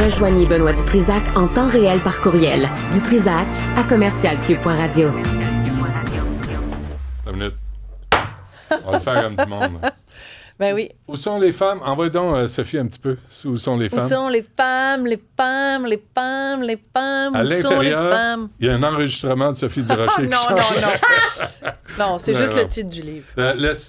Rejoignez Benoît Dutrisac en temps réel par courriel. Dutrisac@commercialcube.radio. 1 minute. On va le faire comme tout le monde. Ben oui. Où sont les femmes? Envoie donc, Sophie, un petit peu. Où sont les femmes? Où sont les femmes, les femmes, les femmes, les femmes? À Où sont les l'intérieur, femmes? il y a un enregistrement de Sophie Durocher qui chante. Non. Non, c'est juste le titre du livre.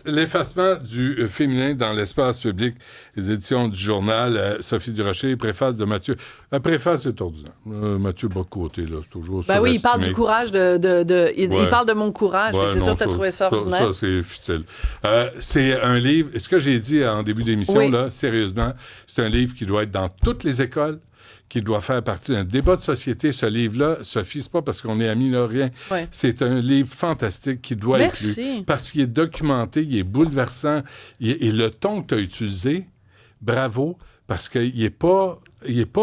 L'effacement du féminin dans l'espace public, les éditions du journal, Sophie Durocher, préface de Mathieu. La préface est ordinaire. Mathieu Bocoté, là, c'est toujours Ben oui, il parle du courage il parle de mon courage. Ouais, c'est sûr que tu as trouvé ça ordinaire. Ça, c'est futile. C'est un livre... Ce que j'ai dit en début d'émission, Oui. là, sérieusement, c'est un livre qui doit être dans toutes les écoles, qui doit faire partie d'un débat de société. Ce livre-là, Sophie, c'est pas parce qu'on est amis, là, rien. Ouais. C'est un livre fantastique qui doit être lu. Parce qu'il est documenté, il est bouleversant. Et le ton que tu as utilisé, bravo, parce qu'il n'est pas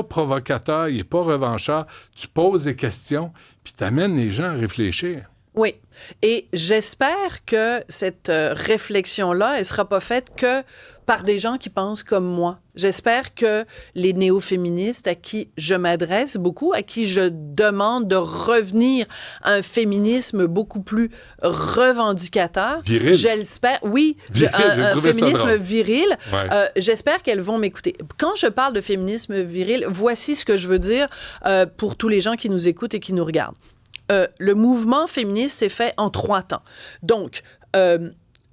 provocateur, il n'est pas revanchard. Tu poses des questions, puis tu amènes les gens à réfléchir. Oui. Et j'espère que cette réflexion-là, elle ne sera pas faite que par des gens qui pensent comme moi. J'espère que les néo-féministes à qui je m'adresse beaucoup, à qui je demande de revenir à un féminisme beaucoup plus revendicateur. Viril. J'espère, oui, un féminisme viril. Ouais. J'espère qu'elles vont m'écouter. Quand je parle de féminisme viril, voici ce que je veux dire pour tous les gens qui nous écoutent et qui nous regardent. Le mouvement féministe s'est fait en 3 temps. Donc,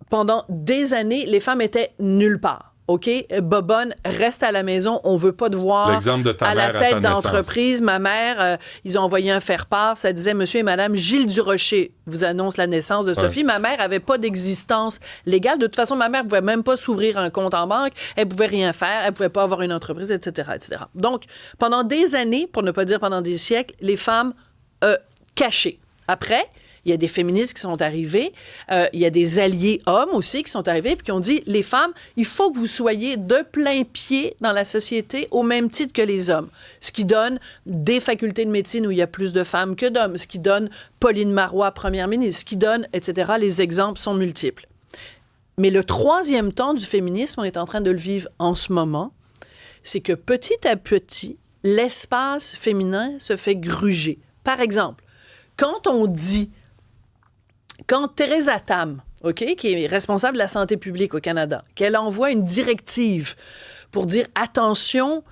pendant des années, les femmes étaient nulle part. OK? Bobonne, reste à la maison, on veut pas te voir L'exemple de ta à la mère tête à ta d'entreprise. Ma mère, ils ont envoyé un faire-part, ça disait « Monsieur et Madame Gilles Durocher vous annonce la naissance de Sophie ». Ma mère avait pas d'existence légale. De toute façon, ma mère pouvait même pas s'ouvrir un compte en banque, elle pouvait rien faire, elle pouvait pas avoir une entreprise, etc., etc. Donc, pendant des années, pour ne pas dire pendant des siècles, les femmes cachées. Après, il y a des féministes qui sont arrivés, il y a des alliés hommes aussi qui sont arrivés puis qui ont dit, les femmes, il faut que vous soyez de plein pied dans la société au même titre que les hommes. Ce qui donne des facultés de médecine où il y a plus de femmes que d'hommes, ce qui donne Pauline Marois, première ministre, ce qui donne, etc. Les exemples sont multiples. Mais le 3e temps du féminisme, on est en train de le vivre en ce moment, c'est que petit à petit, l'espace féminin se fait gruger. Par exemple, quand Theresa Tam, OK, qui est responsable de la santé publique au Canada, qu'elle envoie une directive pour dire attention,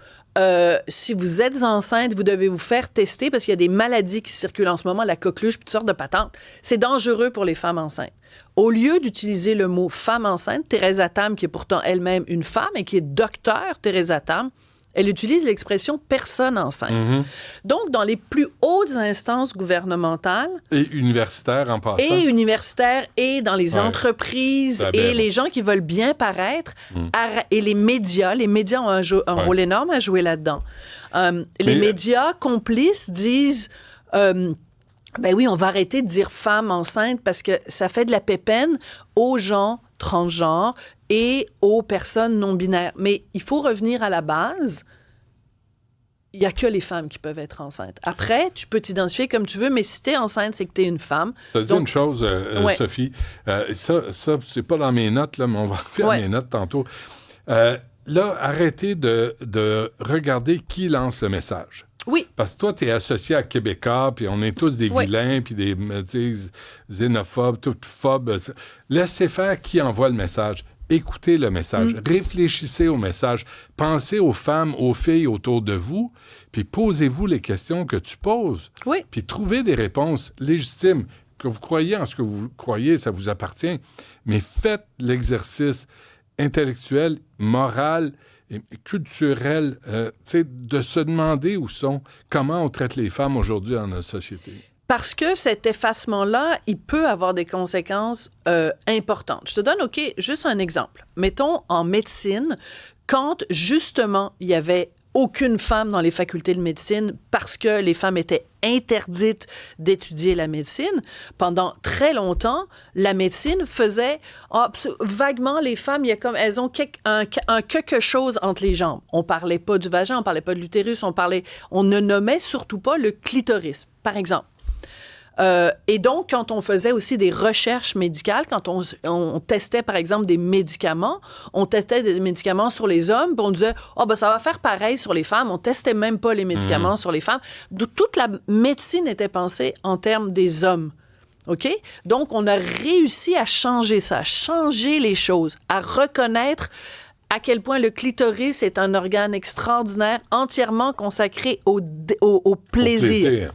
si vous êtes enceinte, vous devez vous faire tester parce qu'il y a des maladies qui circulent en ce moment, la coqueluche, puis toutes sortes de patentes. C'est dangereux pour les femmes enceintes. Au lieu d'utiliser le mot femme enceinte, Theresa Tam, qui est pourtant elle-même une femme et qui est docteur Theresa Tam, elle utilise l'expression « personne enceinte ». Mm-hmm. Donc, dans les plus hautes instances gouvernementales... Et universitaires en passant. Et universitaires, et dans les entreprises, et les gens qui veulent bien paraître, et les médias ont un rôle énorme à jouer là-dedans. Les médias complices disent... ben oui, on va arrêter de dire « femme enceinte » parce que ça fait de la pépène aux gens transgenres et aux personnes non-binaires. Mais il faut revenir à la base. Il n'y a que les femmes qui peuvent être enceintes. Après, tu peux t'identifier comme tu veux, mais si tu es enceinte, c'est que tu es une femme. Tu as dit une chose, Sophie. Ça, c'est pas dans mes notes, là, mais on va refaire mes notes tantôt. Là, arrêtez de regarder qui lance le message. Oui. Parce que toi, tu es associé à Québécois, puis on est tous des vilains, puis des xénophobes, toutes phobes. Laissez faire qui envoie le message. Écoutez le message. Réfléchissez au message. Pensez aux femmes, aux filles autour de vous, puis posez-vous les questions que tu poses. Oui. Puis trouvez des réponses légitimes. Que vous croyez en ce que vous croyez, ça vous appartient. Mais faites l'exercice intellectuel, moral et culturel, de se demander comment on traite les femmes aujourd'hui dans notre société. Parce que cet effacement-là, il peut avoir des conséquences importantes. Je te donne, juste un exemple. Mettons, en médecine, quand, justement, il y avait aucune femme dans les facultés de médecine parce que les femmes étaient interdites d'étudier la médecine. Pendant très longtemps, la médecine faisait vaguement les femmes, elles ont quelque chose entre les jambes. On parlait pas du vagin, on parlait pas de l'utérus, on ne nommait surtout pas le clitoris. Par exemple, Et donc, quand on faisait aussi des recherches médicales, quand on testait, par exemple, des médicaments, on testait des médicaments sur les hommes, puis on disait, ça va faire pareil sur les femmes. On testait même pas les médicaments sur les femmes. Toute la médecine était pensée en termes des hommes. OK? Donc, on a réussi à changer ça, à changer les choses, à reconnaître à quel point le clitoris est un organe extraordinaire, entièrement consacré au plaisir.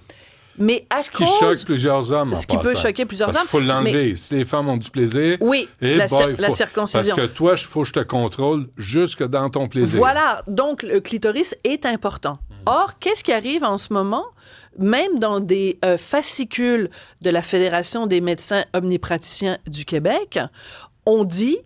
Mais ce qui choque plusieurs hommes. Ce qui peut choquer plusieurs hommes. Il faut l'enlever. Si les femmes ont du plaisir, la circoncision. Parce que toi, il faut que je te contrôle jusque dans ton plaisir. Voilà. Donc, le clitoris est important. Or, qu'est-ce qui arrive en ce moment? Même dans des fascicules de la Fédération des médecins omnipraticiens du Québec, on dit...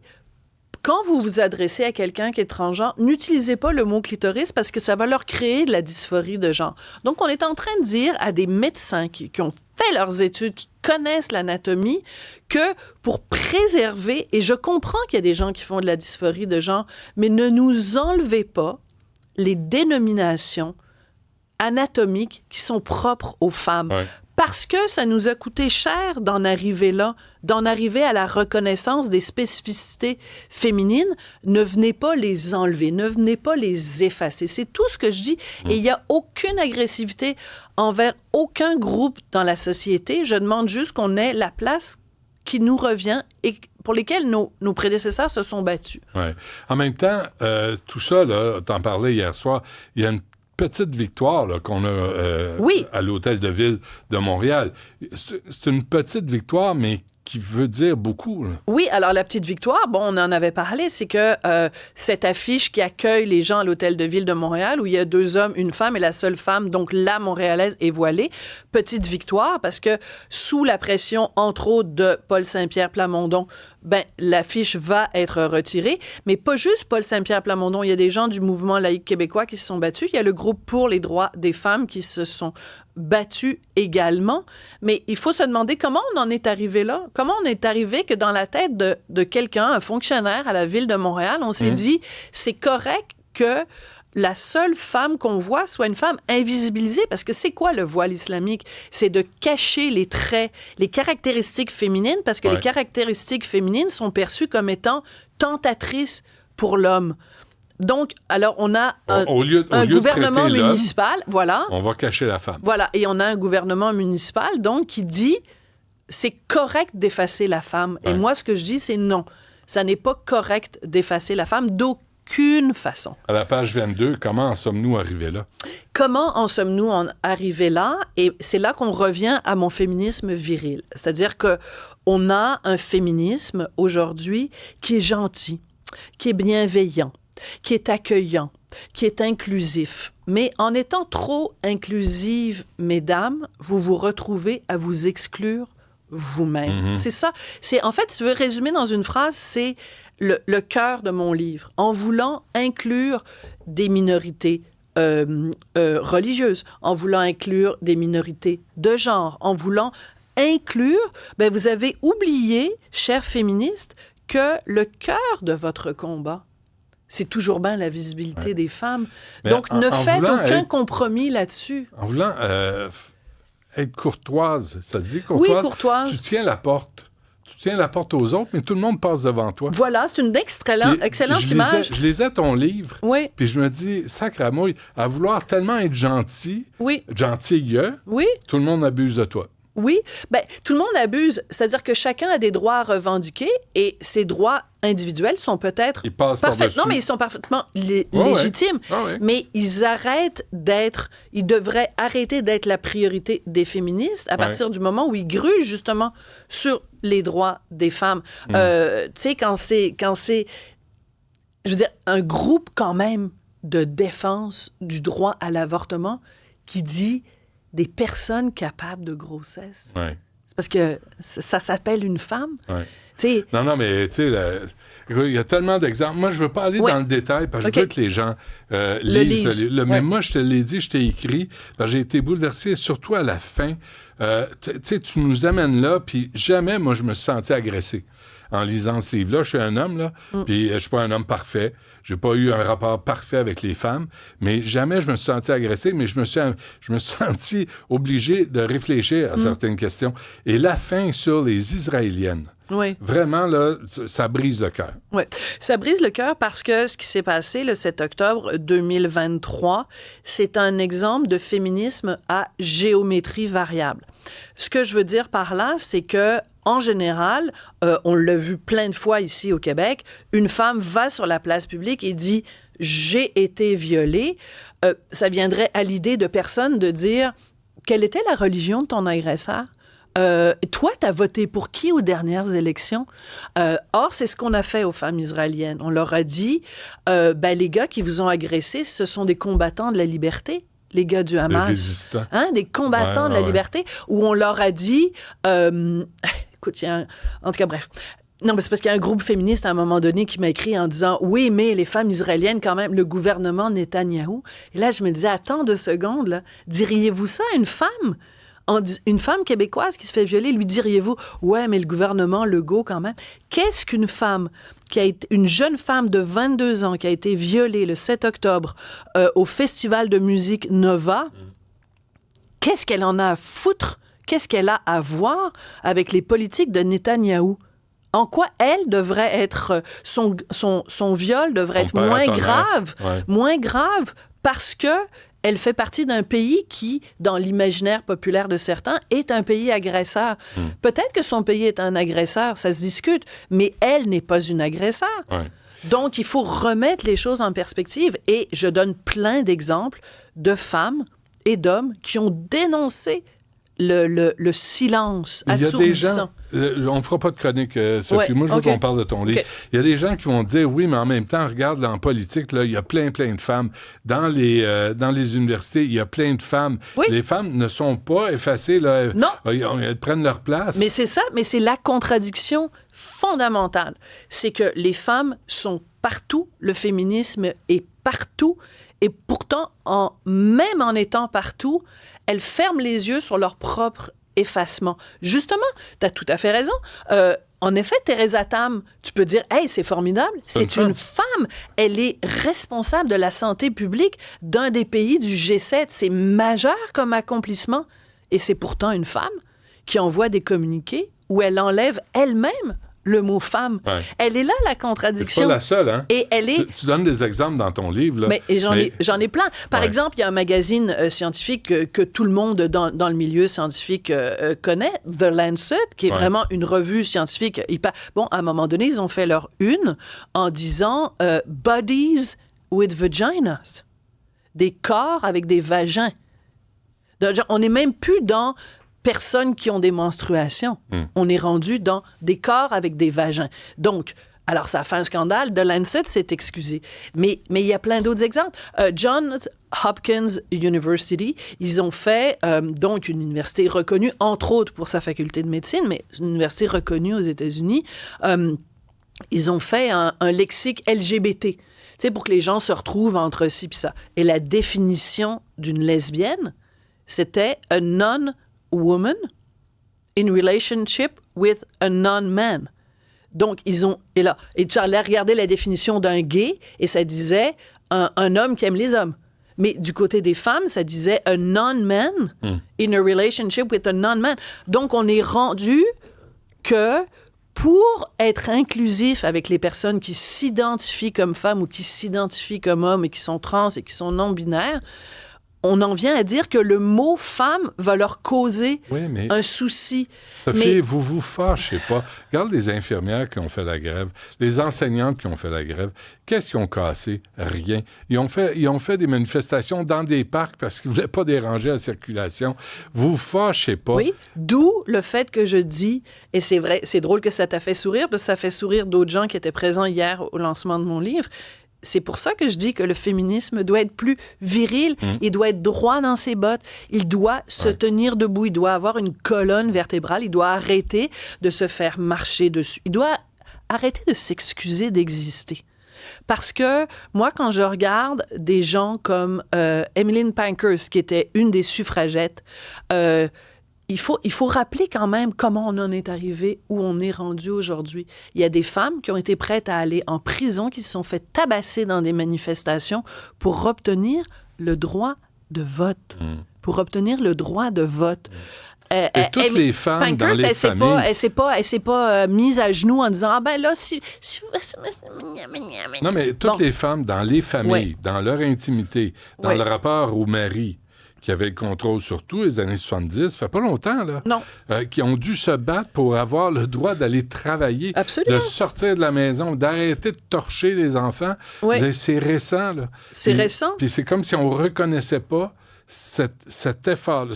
Quand vous vous adressez à quelqu'un qui est transgenre, n'utilisez pas le mot clitoris parce que ça va leur créer de la dysphorie de genre. Donc, on est en train de dire à des médecins qui ont fait leurs études, qui connaissent l'anatomie, que pour préserver, et je comprends qu'il y a des gens qui font de la dysphorie de genre, mais ne nous enlevez pas les dénominations anatomiques qui sont propres aux femmes. Ouais. Parce que ça nous a coûté cher d'en arriver là, d'en arriver à la reconnaissance des spécificités féminines. Ne venez pas les enlever, ne venez pas les effacer. C'est tout ce que je dis. Et il n'y a aucune agressivité envers aucun groupe dans la société. Je demande juste qu'on ait la place qui nous revient et pour lesquels nos prédécesseurs se sont battus. Ouais. En même temps, tout ça, t'en parlais hier soir, il y a une petite victoire là, qu'on a à l'Hôtel de Ville de Montréal. C'est une petite victoire, mais qui veut dire beaucoup. Là. Oui, alors la petite victoire, on en avait parlé, c'est que cette affiche qui accueille les gens à l'Hôtel de Ville de Montréal, où il y a 2 hommes, une femme, et la seule femme, donc la Montréalaise, est voilée. Petite victoire, parce que sous la pression, entre autres, de Paul Saint-Pierre Plamondon, l'affiche va être retirée. Mais pas juste Paul Saint-Pierre Plamondon, il y a des gens du mouvement laïque québécois qui se sont battus. Il y a le groupe pour les droits des femmes qui se sont battus également. Mais il faut se demander comment on en est arrivé là. Comment on est arrivé que dans la tête de quelqu'un, un fonctionnaire à la Ville de Montréal, on s'est dit, c'est correct que la seule femme qu'on voit soit une femme invisibilisée, parce que c'est quoi le voile islamique? C'est de cacher les traits, les caractéristiques féminines, parce que les caractéristiques féminines sont perçues comme étant tentatrices pour l'homme. Donc, alors, on a un gouvernement municipal, voilà. On va cacher la femme. Voilà, et on a un gouvernement municipal, donc, qui dit, c'est correct d'effacer la femme. Et moi, ce que je dis, c'est non. Ça n'est pas correct d'effacer la femme d'aucune façon. À la page 22, comment en sommes-nous arrivés là? Comment en sommes-nous arrivés là? Et c'est là qu'on revient à mon féminisme viril. C'est-à-dire qu'on a un féminisme aujourd'hui qui est gentil, qui est bienveillant, qui est accueillant, qui est inclusif. Mais en étant trop inclusive, mesdames, vous vous retrouvez à vous exclure vous-même. C'est ça. En fait, si tu veux résumer dans une phrase, c'est le cœur de mon livre. En voulant inclure des minorités religieuses, en voulant inclure des minorités de genre, en voulant inclure, vous avez oublié, chères féministes, que le cœur de votre combat, c'est toujours bien la visibilité des femmes. Mais donc, ne faites aucun compromis là-dessus. En voulant être courtoise, ça se dit courtoise? Oui, courtoise. Tu tiens la porte. Tu tiens la porte aux autres, mais tout le monde passe devant toi. Voilà, c'est une excellente image. Je lisais ton livre, puis je me dis, sacre à mouille, à vouloir tellement être gentille, gentille, tout le monde abuse de toi. Oui, tout le monde abuse. C'est-à-dire que chacun a des droits à revendiquer et ces droits individuels sont peut-être parfaitement. Non, mais ils sont parfaitement légitimes. Mais ils devraient arrêter d'être la priorité des féministes à partir du moment où ils grugent justement sur les droits des femmes. Tu sais, quand c'est, je veux dire, un groupe quand même de défense du droit à l'avortement qui dit des personnes capables de grossesse. C'est parce que ça s'appelle une femme. Non, mais tu sais, il y a tellement d'exemples. Moi, je ne veux pas aller dans le détail parce que je veux que les gens lisent. Mais moi, je te l'ai dit, je t'ai écrit, parce que j'ai été bouleversé, surtout à la fin. Tu sais, tu nous amènes là, puis jamais, moi, je me suis senti agressé. en lisant ce livre-là. Je suis un homme, là, puis je suis pas un homme parfait. J'ai pas eu un rapport parfait avec les femmes, mais jamais je me suis senti agressé, mais je me suis senti obligé de réfléchir à certaines questions. Et la fin sur les Israéliennes, oui. Vraiment, là, ça brise le cœur. Oui, ça brise le cœur parce que ce qui s'est passé le 7 octobre 2023, c'est un exemple de féminisme à géométrie variable. Ce que je veux dire par là, c'est que en général, on l'a vu plein de fois ici au Québec, une femme va sur la place publique et dit « j'ai été violée ». Ça viendrait à l'idée de personne de dire « quelle était la religion de ton agresseur ?» Toi, t'as voté pour qui aux dernières élections? Or, c'est ce qu'on a fait aux femmes israéliennes. On leur a dit, les gars qui vous ont agressé, ce sont des combattants de la liberté. Les gars du Hamas. Des résistants. Des combattants de la liberté. Où on leur a dit, écoute, en tout cas, bref. Non, mais c'est parce qu'il y a un groupe féministe à un moment donné qui m'a écrit en disant « Oui, mais les femmes israéliennes, quand même, le gouvernement Netanyahou. » Et là, je me disais « Attends 2 secondes, là. Diriez-vous ça à une femme? » Une femme québécoise qui se fait violer, lui diriez-vous « Ouais, mais le gouvernement Legault, quand même. » Qu'est-ce qu'une femme, une jeune femme de 22 ans qui a été violée le 7 octobre au festival de musique Nova, qu'est-ce qu'elle en a à foutre? Qu'est-ce qu'elle a à voir avec les politiques de Netanyahou? En quoi elle devrait être... Son viol devrait être moins grave parce que elle fait partie d'un pays qui, dans l'imaginaire populaire de certains, est un pays agresseur. Peut-être que son pays est un agresseur, ça se discute, mais elle n'est pas une agresseur. Ouais. Donc, il faut remettre les choses en perspective. Et je donne plein d'exemples de femmes et d'hommes qui ont dénoncé le silence assourdissant. On ne fera pas de chronique, Sophie. Ouais, moi, je veux OK. qu'on parle de ton livre. Il y a des gens qui vont dire, oui, mais en même temps, regarde, là, en politique, là, il y a plein de femmes. Dans les universités, il y a plein de femmes. Oui. Les femmes ne sont pas effacées. Là, Non. Elles prennent leur place. Mais c'est ça, mais c'est la contradiction fondamentale. C'est que les femmes sont partout, le féminisme est partout, et pourtant, même en étant partout, elles ferment les yeux sur leur propre effacement. Justement, tu as tout à fait raison. En effet, Theresa Tam, tu peux dire, hey, c'est formidable, c'est une femme. Elle est responsable de la santé publique d'un des pays du G7. C'est majeur comme accomplissement. Et c'est pourtant une femme qui envoie des communiqués où elle enlève elle-même le mot femme. Ouais. Elle est là, la contradiction. C'est pas la seule, hein? Et elle est... Tu donnes des exemples dans ton livre, là. Mais j'en ai plein. Par exemple, il y a un magazine scientifique que tout le monde dans le milieu scientifique connaît, The Lancet, qui est vraiment une revue scientifique. Bon, à un moment donné, ils ont fait leur une en disant « Bodies with vaginas ». Des corps avec des vagins. On n'est même plus dans... personnes qui ont des menstruations. On est rendu dans des corps avec des vagins. Donc, alors ça a fait un scandale. The Lancet s'est excusé. Mais il y a plein d'autres exemples. Johns Hopkins University, ils ont fait, donc une université reconnue, entre autres pour sa faculté de médecine, mais une université reconnue aux États-Unis. Ils ont fait un lexique LGBT, tu sais, pour que les gens se retrouvent entre ci et ça. Et la définition d'une lesbienne, c'était a non-woman in relationship with a non-man. Donc, et tu allais regarder la définition d'un gay, et ça disait un homme qui aime les hommes. Mais du côté des femmes, ça disait a non-man in a relationship with a non-man. Donc, on est rendu que pour être inclusif avec les personnes qui s'identifient comme femmes ou qui s'identifient comme hommes et qui sont trans et qui sont non-binaires, on en vient à dire que le mot « femme » va leur causer un souci. Sophie, vous fâchez pas. Regarde les infirmières qui ont fait la grève, les enseignantes qui ont fait la grève. Qu'est-ce qu'ils ont cassé? Rien. Ils ont fait des manifestations dans des parcs parce qu'ils ne voulaient pas déranger la circulation. Vous fâchez pas. Oui, d'où le fait que je dis, et c'est vrai, c'est drôle que ça t'a fait sourire, parce que ça fait sourire d'autres gens qui étaient présents hier au lancement de mon livre. C'est pour ça que je dis que le féminisme doit être plus viril, il doit être droit dans ses bottes, il doit se tenir debout, il doit avoir une colonne vertébrale, il doit arrêter de se faire marcher dessus, il doit arrêter de s'excuser d'exister. Parce que moi, quand je regarde des gens comme Emmeline Pankhurst, qui était une des suffragettes, il il faut rappeler quand même comment on en est arrivé, où on est rendu aujourd'hui. Il y a des femmes qui ont été prêtes à aller en prison, qui se sont fait tabasser dans des manifestations pour obtenir le droit de vote. Pour obtenir le droit de vote. Et toutes les femmes dans les familles... Elle s'est pas mise à genoux en disant « Ah ben là, si... » Non, mais toutes les femmes dans les familles, dans leur intimité, dans le rapport au mari, qui avait le contrôle sur tout les années 70, ça fait pas longtemps, là. Non. Qui ont dû se battre pour avoir le droit d'aller travailler, Absolument. de sortir de la maison, d'arrêter de torcher les enfants. Oui. C'est récent, là. C'est récent. Puis c'est comme si on reconnaissait pas cet effort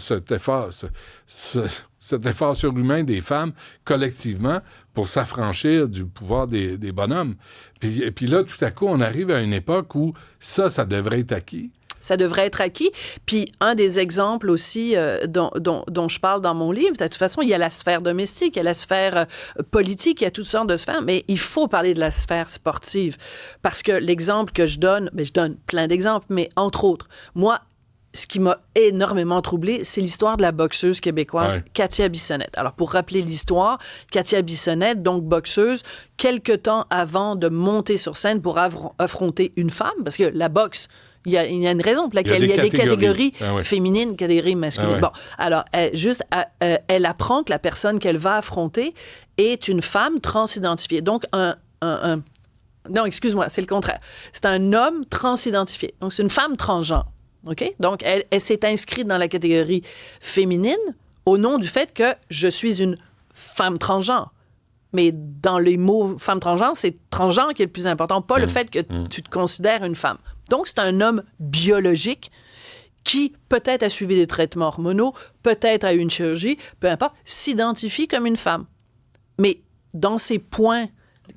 surhumain des femmes, collectivement, pour s'affranchir du pouvoir des bonhommes. Puis là, tout à coup, on arrive à une époque où ça devrait être acquis. Ça devrait être acquis. Puis un des exemples aussi dont je parle dans mon livre, de toute façon, il y a la sphère domestique, il y a la sphère politique, il y a toutes sortes de sphères, mais il faut parler de la sphère sportive. Parce que l'exemple que je donne plein d'exemples, mais entre autres, moi, ce qui m'a énormément troublée, c'est l'histoire de la boxeuse québécoise Katia Bissonnette. Alors, pour rappeler l'histoire, Katia Bissonnette, donc boxeuse, quelque temps avant de monter sur scène pour affronter une femme, parce que la boxe, il y a une raison pour laquelle il y a des catégories féminines, catégories masculines. Bon, alors, elle apprend que la personne qu'elle va affronter est une femme transidentifiée. Donc, non, excuse-moi, c'est le contraire. C'est un homme transidentifié. Donc, c'est une femme transgenre. OK? Donc, elle s'est inscrite dans la catégorie féminine au nom du fait que je suis une femme transgenre. Mais dans les mots femme transgenre, c'est transgenre qui est le plus important, pas le fait que tu te considères une femme. Donc, c'est un homme biologique qui peut-être a suivi des traitements hormonaux, peut-être a eu une chirurgie, peu importe, s'identifie comme une femme. Mais dans ses points,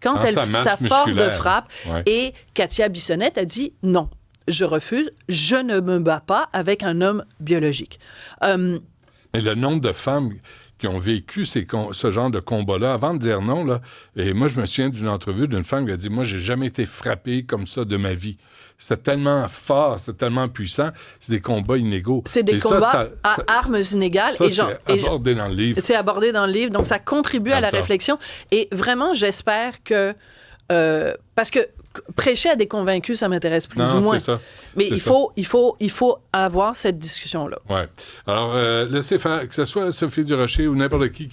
quand sa force de frappe, et Katia Bissonnette a dit non. Je refuse, je ne me bats pas avec un homme biologique. Et le nombre de femmes qui ont vécu ce genre de combat-là, avant de dire non, là, et moi, je me souviens d'une entrevue d'une femme qui a dit « Moi, j'ai jamais été frappée comme ça de ma vie. » C'était tellement fort, c'était tellement puissant, c'est des combats inégaux. C'est des combats à armes inégales. Ça, c'est abordé dans le livre. C'est abordé dans le livre, donc ça contribue à la réflexion. Et vraiment, j'espère que... parce que prêcher à des convaincus, ça m'intéresse plus ou moins. C'est ça. Mais il faut avoir cette discussion-là. Oui. Alors, laissez faire, que ce soit Sophie Durocher ou n'importe qui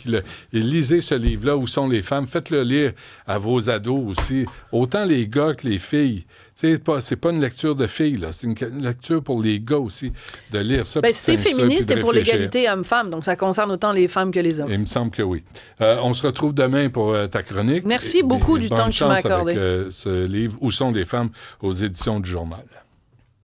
lisez ce livre-là, Où sont les femmes? Faites-le lire à vos ados aussi. Autant les gars que les filles. C'est pas une lecture de filles, là. C'est une lecture pour les gars aussi, de lire ça. C'est féministe et pour l'égalité homme-femme, donc ça concerne autant les femmes que les hommes. Il me semble que oui. On se retrouve demain pour ta chronique. Merci beaucoup du temps que tu m'as accordé. Avec ce livre, Où sont les femmes? Aux éditions du Journal.